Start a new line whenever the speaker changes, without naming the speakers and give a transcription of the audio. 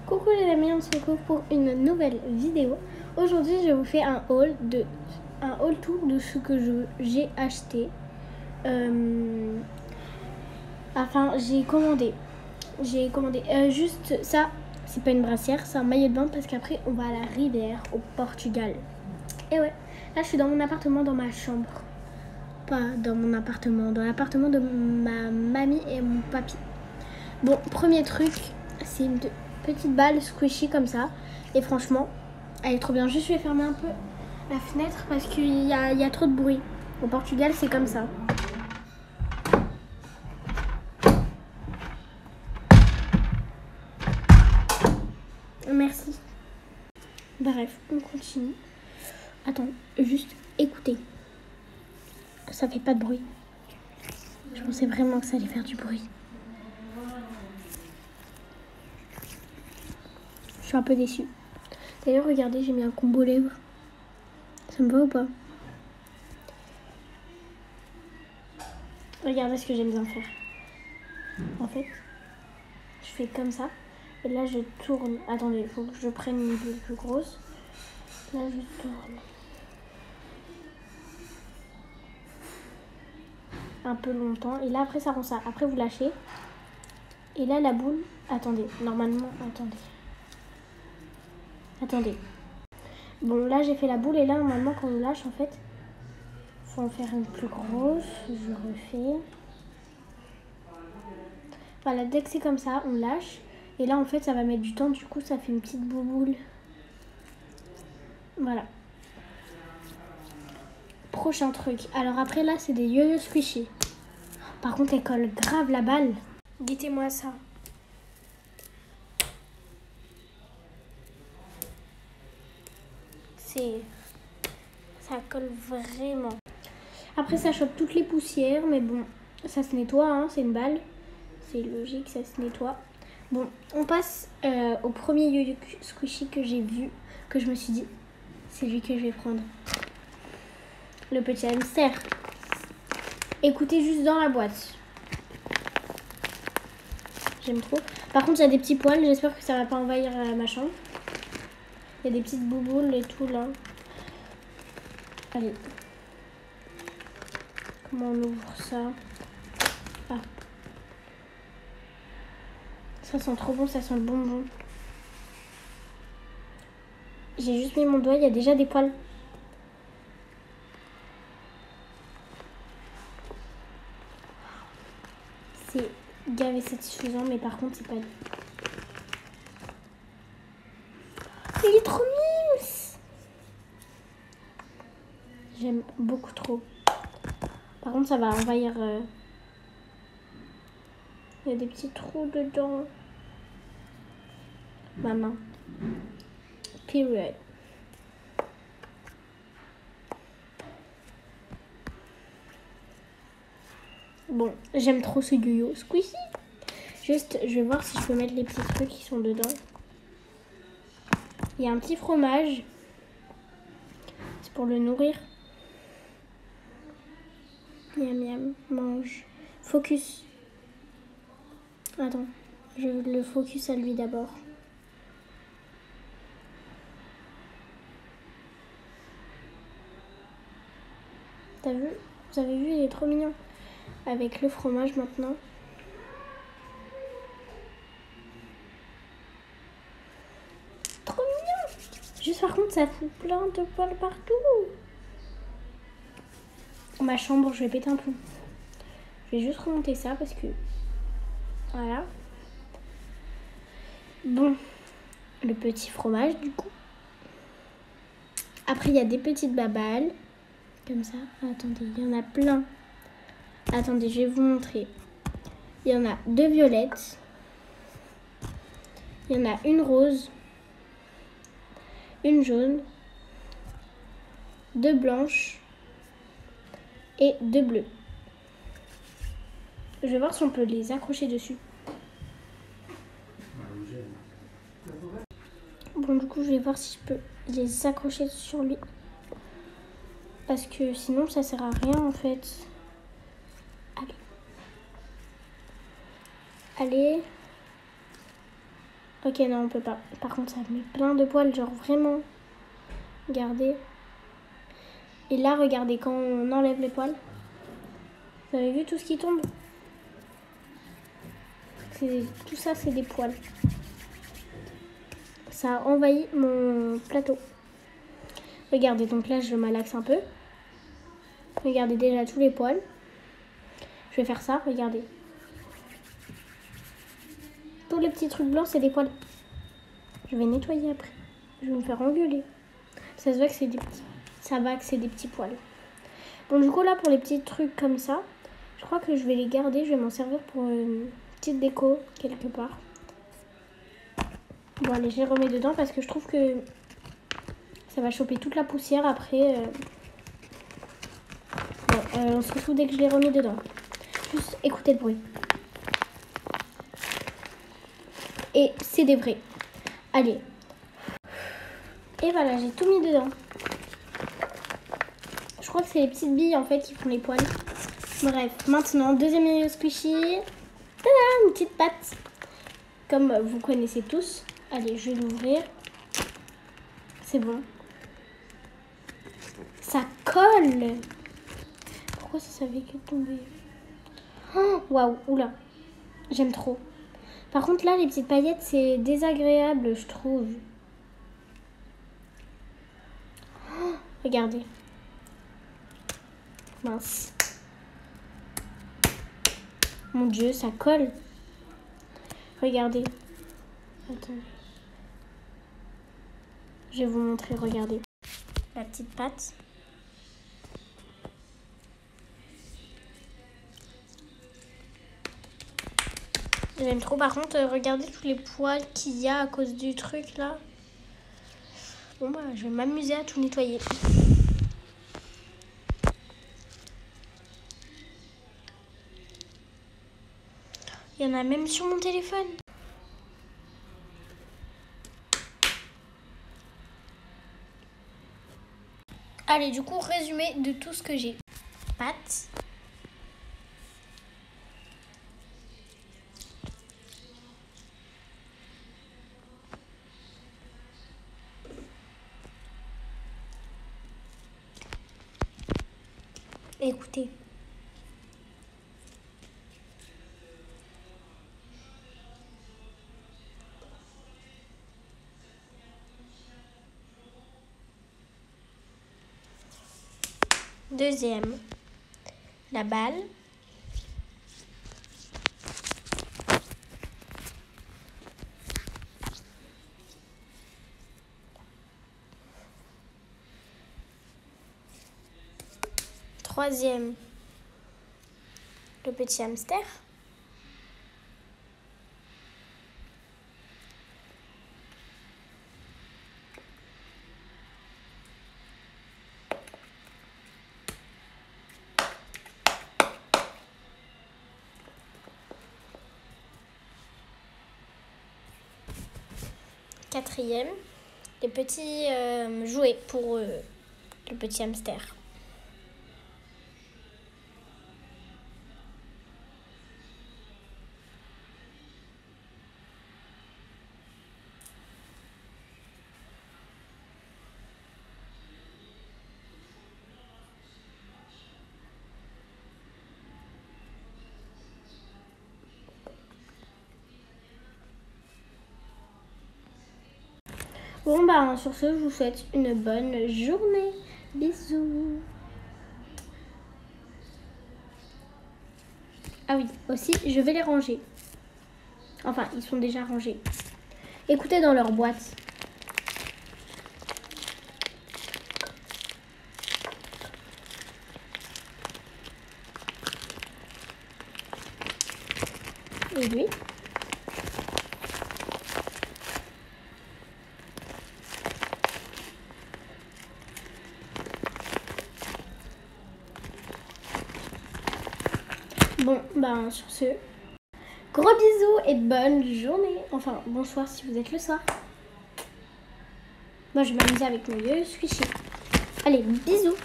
Coucou les amis, on se retrouve pour une nouvelle vidéo. Aujourd'hui je vous fais un haul tour de ce que j'ai acheté. J'ai commandé juste ça, c'est pas une brassière, c'est un maillot de bain parce qu'après on va à la rivière au Portugal. Et ouais, là je suis dans mon appartement, dans ma chambre. Pas dans mon appartement, dans l'appartement de ma mamie et mon papy. Bon, premier truc, c'est une petite balle squishy comme ça. Et franchement, elle est trop bien. Juste, je vais fermer un peu la fenêtre parce qu'il y a trop de bruit. Au Portugal, c'est comme ça. Merci. Bref, on continue. Attends, juste écoutez. Ça fait pas de bruit. Je pensais vraiment que ça allait faire du bruit. Je suis un peu déçue. D'ailleurs, regardez, j'ai mis un combo lèvres. Ça me va ou pas? Regardez ce que j'aime bien faire. En fait, je fais comme ça. Et là, je tourne. Attendez, il faut que je prenne une bulle plus grosse. Là, je tourne. Un peu longtemps. Et là, après, ça rend ça. Après, vous lâchez. Et là, la boule... Attendez, normalement... Attendez. Bon, là, j'ai fait la boule. Et là, normalement, quand on lâche, en fait... Faut en faire une plus grosse. Je refais. Voilà, dès que c'est comme ça, on lâche. Et là, en fait, ça va mettre du temps. Du coup, ça fait une petite boule. Voilà. Prochain truc. Alors après, là, c'est des yo-yo squishy. Par contre, elle colle grave la balle. Dites-moi ça. Ça colle vraiment. Après, ça chope toutes les poussières. Mais bon, ça se nettoie, hein, c'est une balle. C'est logique, ça se nettoie. Bon, on passe au premier yo-yo squishy que j'ai vu. Que je me suis dit, c'est lui que je vais prendre. Le petit hamster. Écoutez juste dans la boîte. J'aime trop. Par contre, il y a des petits poils. J'espère que ça va pas envahir ma chambre. Il y a des petites bouboules et tout là. Allez. Comment on ouvre ça? Ah. Ça sent trop bon, ça sent le bonbon. J'ai juste mis mon doigt, il y a déjà des poils. C'est gavé satisfaisant, mais par contre, c'est pas... Il est trop mignon. J'aime beaucoup trop. Par contre, ça va envahir... Il y a des petits trous dedans. Ma main. Period. Bon, j'aime trop ce yo-yo squishy. Juste, je vais voir si je peux mettre les petits trucs qui sont dedans. Il y a un petit fromage. C'est pour le nourrir. Miam miam, mange. Focus. Attends, je le focus à lui d'abord. T'as vu? Vous avez vu, il est trop mignon. Avec le fromage maintenant. Trop mignon! Juste par contre, ça fout plein de poils partout. Ma chambre, je vais péter un plomb. Je vais juste remonter ça parce que... Voilà. Bon, le petit fromage du coup. Après, il y a des petites babales. Comme ça. Attendez, il y en a plein. Attendez, je vais vous montrer. Il y en a 2 violettes. Il y en a une rose. Une jaune. 2 blanches. Et 2 bleues. Je vais voir si on peut les accrocher dessus. Bon, du coup, je vais voir si je peux les accrocher sur lui. Parce que sinon, ça sert à rien, en fait. Allez. Allez. Ok, non, on peut pas. Par contre, ça met plein de poils, genre vraiment. Regardez. Et là, regardez, quand on enlève les poils, vous avez vu tout ce qui tombe? Tout ça, c'est des poils. Ça a envahi mon plateau. Regardez, donc là, je malaxe un peu. Regardez déjà tous les poils. Je vais faire ça, regardez. Tous les petits trucs blancs, c'est des poils. Je vais nettoyer après. Je vais me faire engueuler. Ça se voit que c'est des petits. Ça va que c'est des petits poils. Bon, du coup, là, pour les petits trucs comme ça, je crois que je vais les garder. Je vais m'en servir pour une petite déco quelque part. Bon, allez, je les remets dedans parce que je trouve que ça va choper toute la poussière après. Bon, on se retrouve dès que je les remets dedans. Juste écoutez le bruit. Et c'est des vrais. Allez. Et voilà, j'ai tout mis dedans. Je crois que c'est les petites billes en fait qui font les poils. Bref, maintenant, deuxième Yo-Yo Squishy. Tada, une petite patte. Comme vous connaissez tous. Allez, je vais l'ouvrir. C'est bon. Ça colle. Pourquoi ça savait que tomber? Oh, waouh, oula. J'aime trop. Par contre, là, les petites paillettes, c'est désagréable, je trouve. Oh, regardez. Mince. Mon Dieu, ça colle. Regardez. Attendez. Je vais vous montrer, regardez. La petite patte. J'aime trop. Par contre, regardez tous les poils qu'il y a à cause du truc là. Bon bah, je vais m'amuser à tout nettoyer. Il y en a même sur mon téléphone. Allez, du coup, résumé de tout ce que j'ai. Pâte. Écoutez. Deuxième, la balle. Troisième, le petit hamster. Quatrième, les petits jouets pour le petit hamster. Bon bah sur ce, je vous souhaite une bonne journée. Bisous. Ah oui, aussi, je vais les ranger. Enfin, ils sont déjà rangés. Écoutez dans leur boîte. Et lui. Bon, ben sur ce, gros bisous et bonne journée. Enfin, bonsoir si vous êtes le soir. Moi, je vais m'amuser avec mon Yo-Yo Squishy. Allez, bisous.